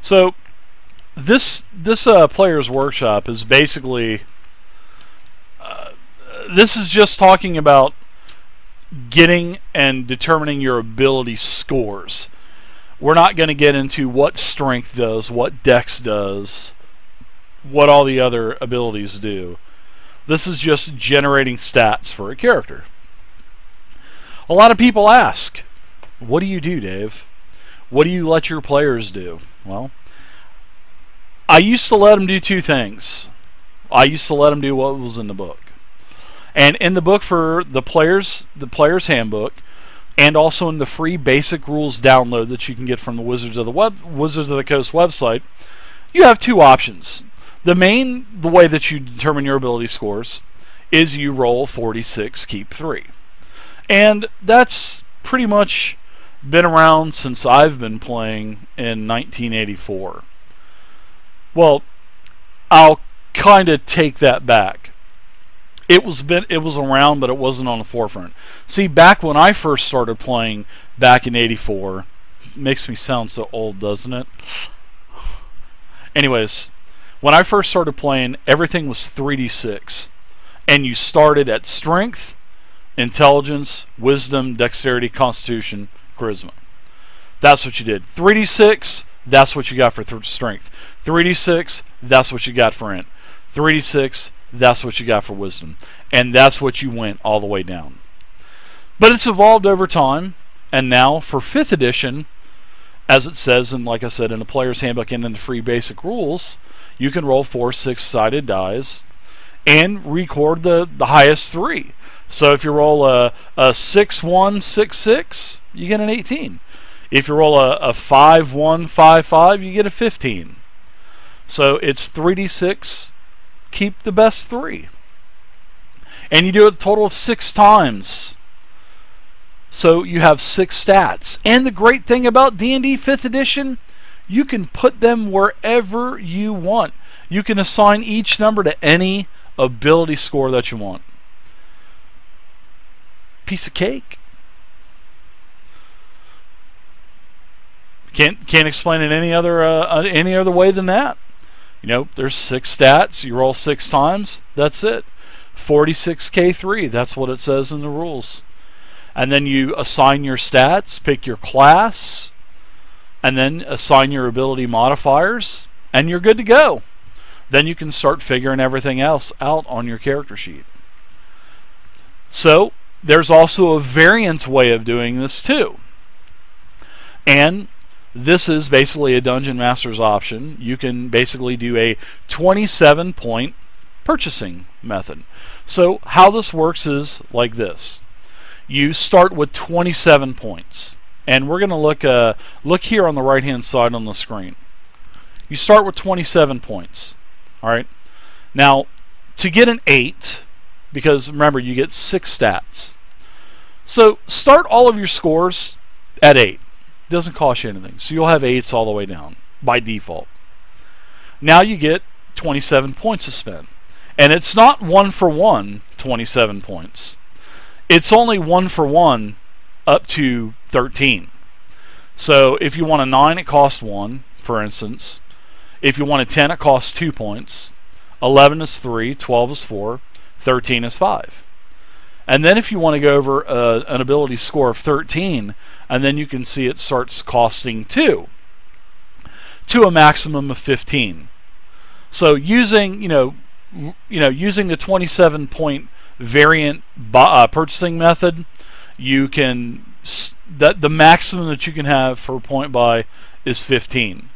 So this Player's Workshop is basically this is just talking about getting and determining your ability scores. We're not going to get into what strength does, what dex does, what all the other abilities do. This is just generating stats for a character. A lot of people ask, what do you do, Dave? What do you let your players do? Well, I used to let them do two things. I used to let them do what was in the book. And in the book for the player's handbook, and also in the free Basic Rules download that you can get from the Wizards of the Coast website, you have two options. The way that you determine your ability scores is you roll 46, keep 3. And that's pretty much been around since I've been playing in 1984. Well, I'll kind of take that back. It was around, but it wasn't on the forefront. See, back when I first started playing back in '84, makes me sound so old, doesn't it? Anyways, when I first started playing, everything was 3d6, and you started at strength, intelligence, wisdom, dexterity, constitution, charisma. That's what you did. 3d6, that's what you got for strength. 3d6, that's what you got for int. 3d6, that's what you got for wisdom. And that's what you went all the way down. But it's evolved over time, and now for 5th edition, as it says, and like I said, in the Player's Handbook and in the free Basic Rules, you can roll 4 6-sided dice and record the highest 3. So if you roll a 6-1 6-6, you get an 18. If you roll a 5-1 5-5, you get a 15. So it's 3d6, keep the best 3. And you do it a total of 6 times. So you have 6 stats. And the great thing about D&D 5th edition, you can put them wherever you want. You can assign each number to any ability score that you want. Piece of cake. Can't explain it any other way than that. You know, there's 6 stats. You roll 6 times. That's it. 46k3. That's what it says in the rules. And then you assign your stats, pick your class, and then assign your ability modifiers, and you're good to go. Then you can start figuring everything else out on your character sheet. So there's also a variant way of doing this too. And this is basically a Dungeon Master's option. You can basically do a 27-point purchasing method. So how this works is like this. You start with 27 points. And we're going to look here on the right-hand side on the screen. You start with 27 points. All right. Now, to get an 8, because remember, you get 6 stats. So start all of your scores at 8. Doesn't cost you anything. So you'll have 8s all the way down by default. Now you get 27 points to spend. And it's not 1-for-1 27 points. It's only 1-for-1 up to 13. So if you want a 9, it costs 1, for instance. If you want a 10, it costs 2 points. 11 is 3, 12 is 4, 13 is 5. And then if you want to go over an ability score of 13, and then you can see it starts costing 2 to a maximum of 15. So using using the 27-point variant purchasing method, you can the maximum that you can have for point buy is 15.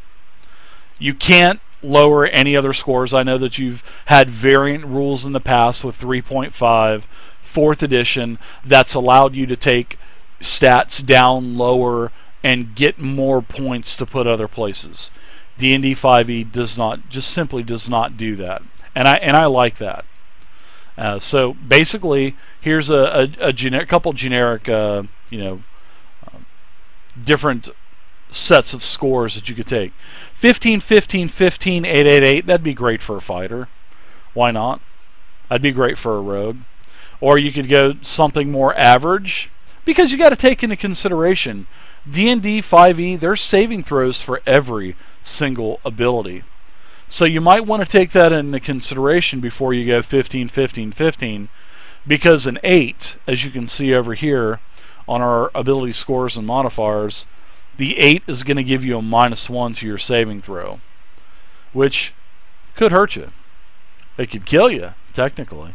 You can't lower any other scores. I know that you've had variant rules in the past with 3.5, 4th edition, that's allowed you to take stats down lower and get more points to put other places. D&D 5e simply does not do that, and I like that. So basically, here's a couple generic different sets of scores that you could take. 15, 15, 15, 8, 8, 8. That'd be great for a fighter. Why not? That'd be great for a rogue. Or you could go something more average. Because you got to take into consideration D&D 5e, there's saving throws for every single ability. So you might want to take that into consideration before you go 15, 15, 15, because an 8, as you can see over here on our ability scores and modifiers, the 8 is going to give you a -1 to your saving throw, which could hurt you. It could kill you, technically.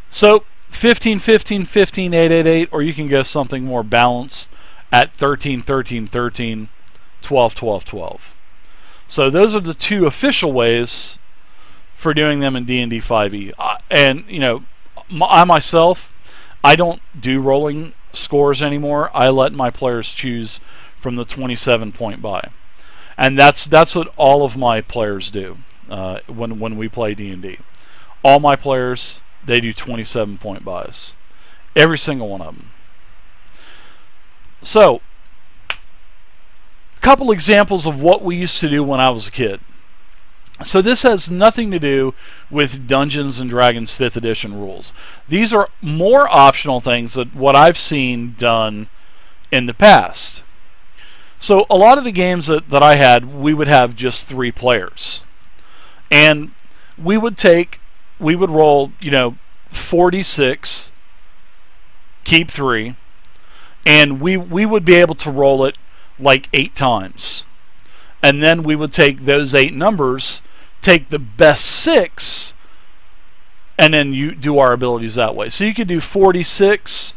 So 15, 15, 15, 8, 8, 8, or you can go something more balanced at 13, 13, 13, 12, 12, 12. So those are the two official ways for doing them in D&D 5e. And, you know, I myself, I don't do rolling scores anymore. I let my players choose from the 27 point buy. And that's what all of my players do when we play D&D. All my players, they do 27 point buys. Every single one of them. So, a couple examples of what we used to do when I was a kid. So this has nothing to do with Dungeons and Dragons 5th edition rules. These are more optional things that what I've seen done in the past. So a lot of the games that I had, we would have just 3 players. And we would roll, 46, keep 3, and we would be able to roll it like 8 times. And then we would take those 8 numbers, take the best 6, and then you do our abilities that way. So you could do 46,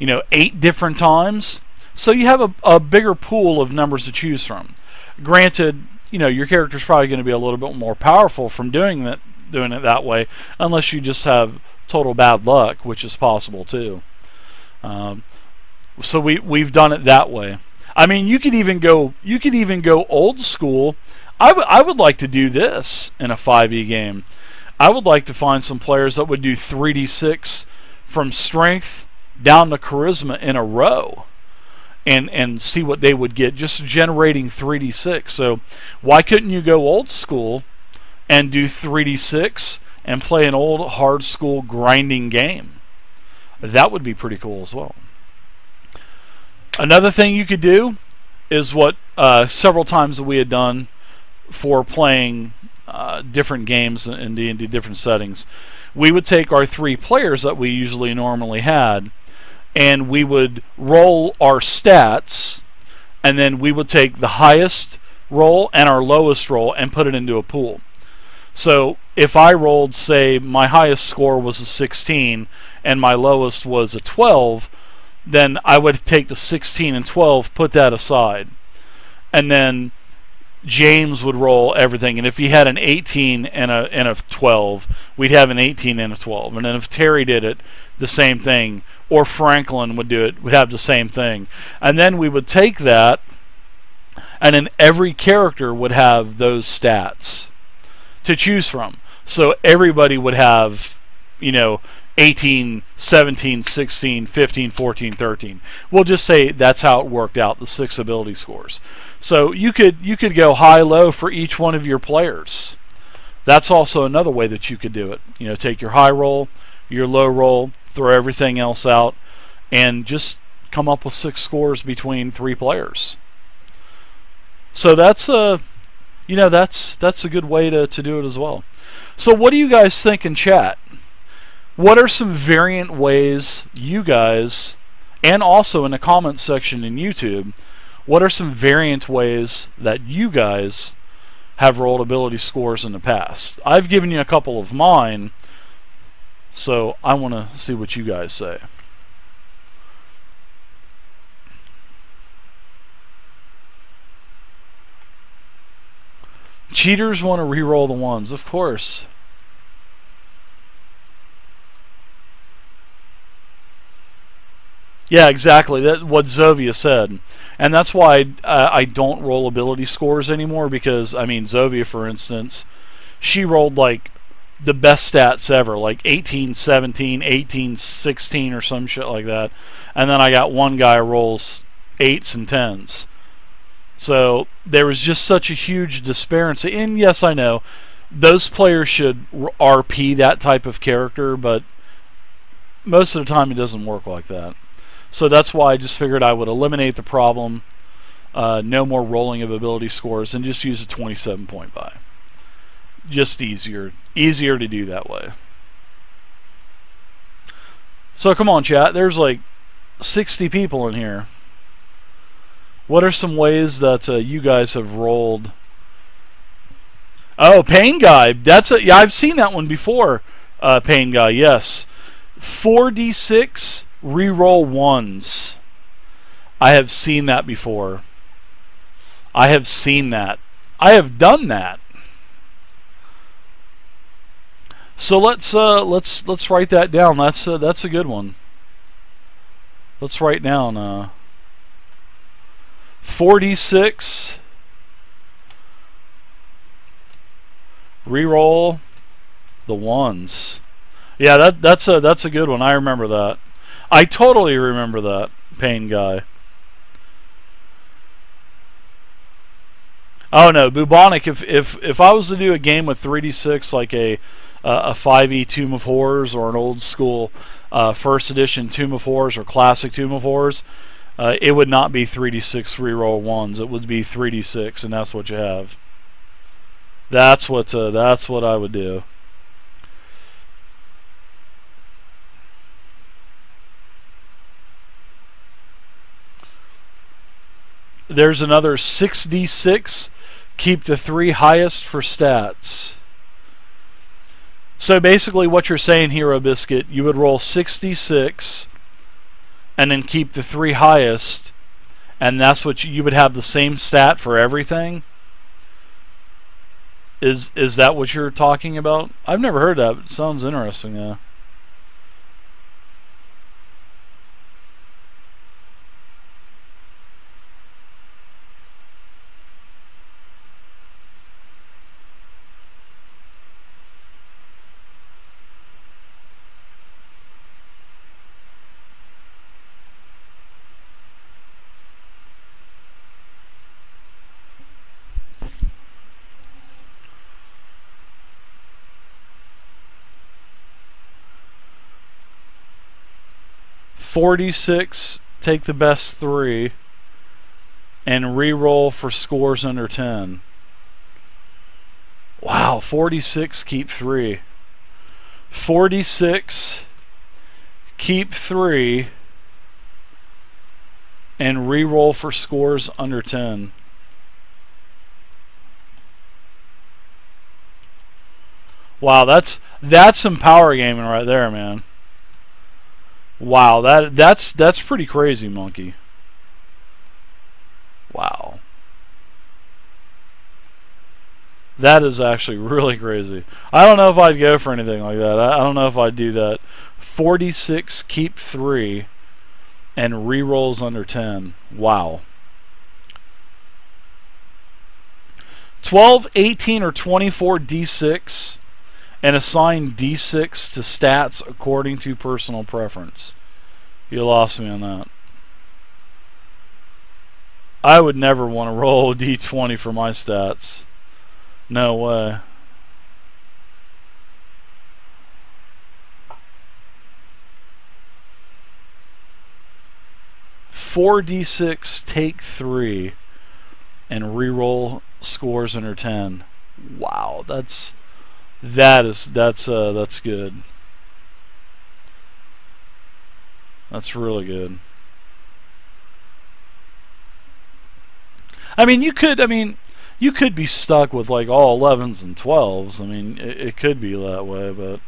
8 different times. So you have a bigger pool of numbers to choose from. Granted, your character's probably going to be a little bit more powerful from doing it that way, unless you just have total bad luck, which is possible too. So we've done it that way. I mean, you could even go old school. I would like to do this in a 5e game. I would like to find some players that would do 3d6 from strength down to charisma in a row, and see what they would get just generating 3d6. So why couldn't you go old school and do 3d6 and play an old hard school grinding game? That would be pretty cool as well. Another thing you could do is what several times that we had done for playing different games in D&D, different settings. We would take our 3 players that we usually normally had, and we would roll our stats, and then we would take the highest roll and our lowest roll and put it into a pool. So if I rolled, say, my highest score was a 16 and my lowest was a 12, then I would take the 16 and 12, put that aside, and then James would roll everything. And if he had an 18 and a 12, we'd have an 18 and a 12. And then if Terry did it, the same thing, or Franklin would do it, we'd have the same thing. And then we would take that, and then every character would have those stats to choose from. So everybody would have, 18, 17, 16, 15, 14, 13. We'll just say that's how it worked out, the 6 ability scores. So you could go high-low for each one of your players. That's also another way that you could do it. Take your high roll, your low roll, throw everything else out, and just come up with 6 scores between 3 players. So that's a good way to do it as well. So what do you guys think in chat? What are some variant ways you guys, and also in the comments section in YouTube, what are some variant ways that you guys have rolled ability scores in the past? I've given you a couple of mine, so I want to see what you guys say. Cheaters want to re-roll the ones, of course. Yeah, exactly. That's what Zovia said. And that's why I don't roll ability scores anymore, because, I mean, Zovia, for instance, she rolled, like, the best stats ever, like 18, 17, 18, 16, or some shit like that. And then I got one guy who rolls 8s and 10s. So there was just such a huge disparity. And yes, I know, those players should RP that type of character, but most of the time it doesn't work like that. So that's why I just figured I would eliminate the problem. No more rolling of ability scores, and just use a 27-point buy. Just easier to do that way. So come on, chat. There's like 60 people in here. What are some ways that you guys have rolled? Oh, Pain Guy. Yeah, I've seen that one before. Pain Guy, yes. 4d6 reroll ones. I have seen that before. I have seen that. I have done that. So let's write that down. That's a good one. Let's write down 4d6 reroll the ones. Yeah, that's a good one. I remember that. I totally remember that, Pain Guy. Oh no, Bubonic. If I was to do a game with 3d6 like a 5e Tomb of Horrors or an old school first edition Tomb of Horrors or classic Tomb of Horrors, it would not be 3d6 reroll ones. It would be 3d6, and that's what you have. That's what I would do. There's another 6d6. Keep the 3 highest for stats. So basically what you're saying, Hero Biscuit, you would roll 6d6 and then keep the 3 highest, and that's what you would have the same stat for everything? Is that what you're talking about? I've never heard that. It sounds interesting, yeah. .46, take the best 3, and re-roll for scores under 10. Wow, 46, keep 3. 46, keep 3, and re-roll for scores under 10. Wow, that's some power gaming right there, man. Wow, that's pretty crazy, Monkey. Wow. That is actually really crazy. I don't know if I'd go for anything like that. I don't know if I'd do that. 46, keep 3, and re-rolls under 10. Wow. 12, 18, or 24 d6, and assign d6 to stats according to personal preference. You lost me on that. I would never want to roll a d20 for my stats. No way. Four d6, take 3, and re-roll scores under 10. Wow, that's good. That's really good. I mean, you could be stuck with like all 11s and 12s. I mean, it could be that way, but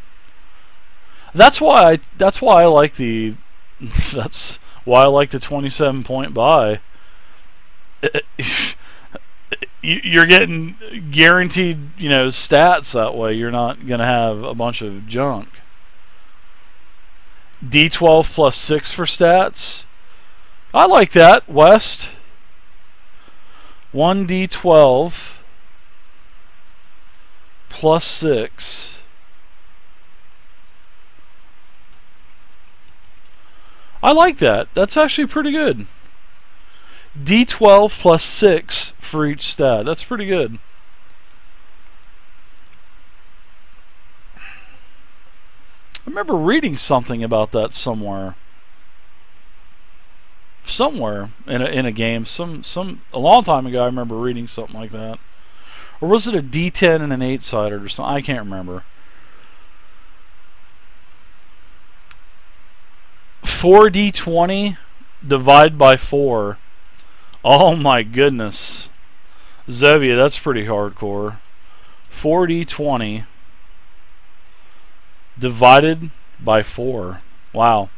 that's why I like the 27-point buy. You're getting guaranteed, stats that way. You're not going to have a bunch of junk. D12 plus 6 for stats. I like that, West. 1d12 plus 6. I like that. That's actually pretty good. D12 plus 6 for each stat. That's pretty good. I remember reading something about that somewhere. Somewhere in a game, a long time ago. I remember reading something like that. Or was it a D10 and an 8-sided or something? I can't remember. 4D20 divide by 4. Oh my goodness. Zevia, that's pretty hardcore. 4D20 divided by 4. Wow.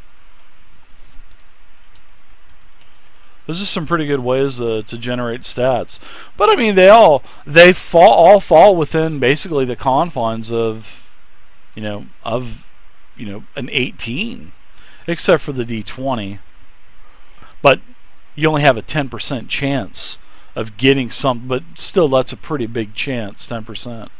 Those are some pretty good ways to generate stats. But I mean, they all fall within basically the confines of an 18, except for the D20. But you only have a 10% chance of getting some, but still that's a pretty big chance, 10%.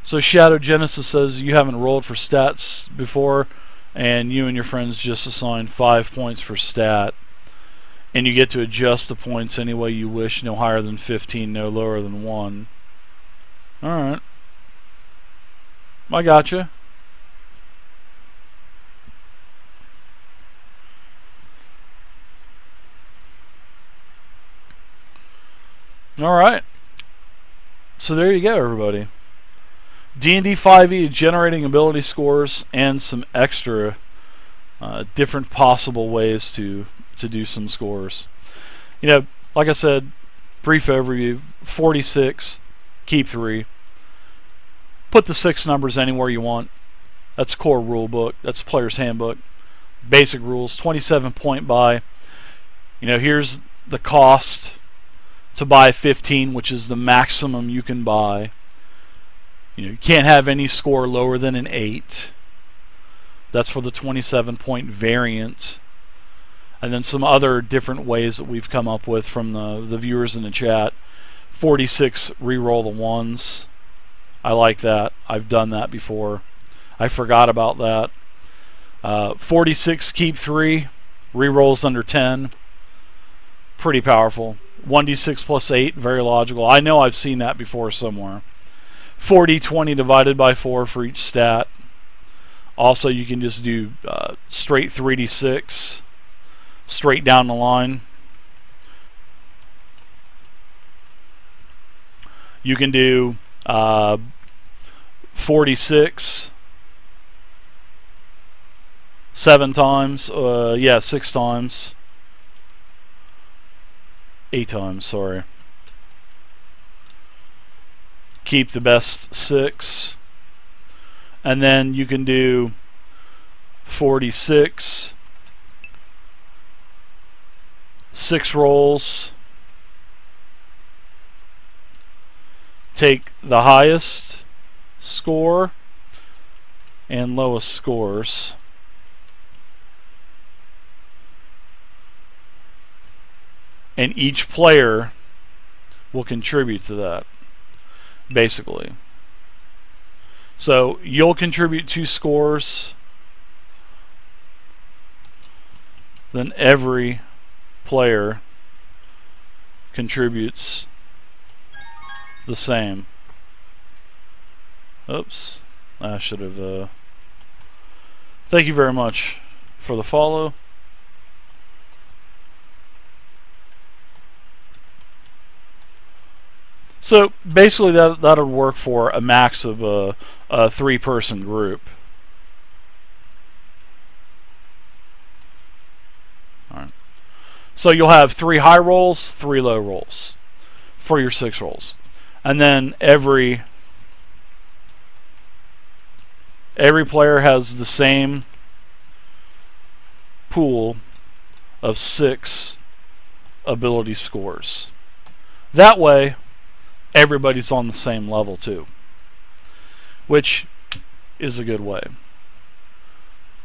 So Shadow Genesis says you haven't rolled for stats before, and you and your friends just assign 5 points per stat. And you get to adjust the points any way you wish, no higher than 15, no lower than 1. Alright. I gotcha. Alright. So there you go, everybody. D&D 5e generating ability scores and some extra different possible ways to do some scores. Like I said, brief overview, 46, keep 3. Put the 6 numbers anywhere you want. That's core rule book. That's player's handbook. Basic rules, 27 point buy. Here's the cost to buy 15, which is the maximum you can buy. You can't have any score lower than an 8. That's for the 27 point variant. And then some other different ways that we've come up with from the viewers in the chat. 46, reroll the 1s. I like that. I've done that before. I forgot about that. 46, keep 3. Rerolls under 10. Pretty powerful. 1d6 plus 8, very logical. I know I've seen that before somewhere. 4d20 divided by 4 for each stat. Also, you can just do straight 3d6. Straight down the line. You can do 46 7 times. 6 times. 8 times, sorry. Keep the best 6. And then you can do 46 6 rolls, take the highest score and lowest scores, and each player will contribute to that, basically. So you'll contribute 2 scores, then every player contributes the same. Oops, I should have thank you very much for the follow. So basically that would work for a max of a 3-person group. Alright. So you'll have 3 high rolls, 3 low rolls for your 6 rolls. And then every player has the same pool of 6 ability scores. That way, everybody's on the same level too, which is a good way.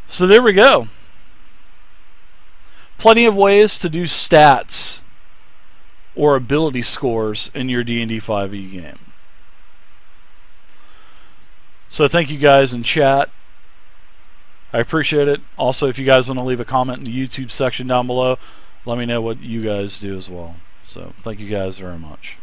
So there we go. Plenty of ways to do stats or ability scores in your D&D 5e game. So thank you guys in chat. I appreciate it. Also, if you guys want to leave a comment in the YouTube section down below, let me know what you guys do as well. So thank you guys very much.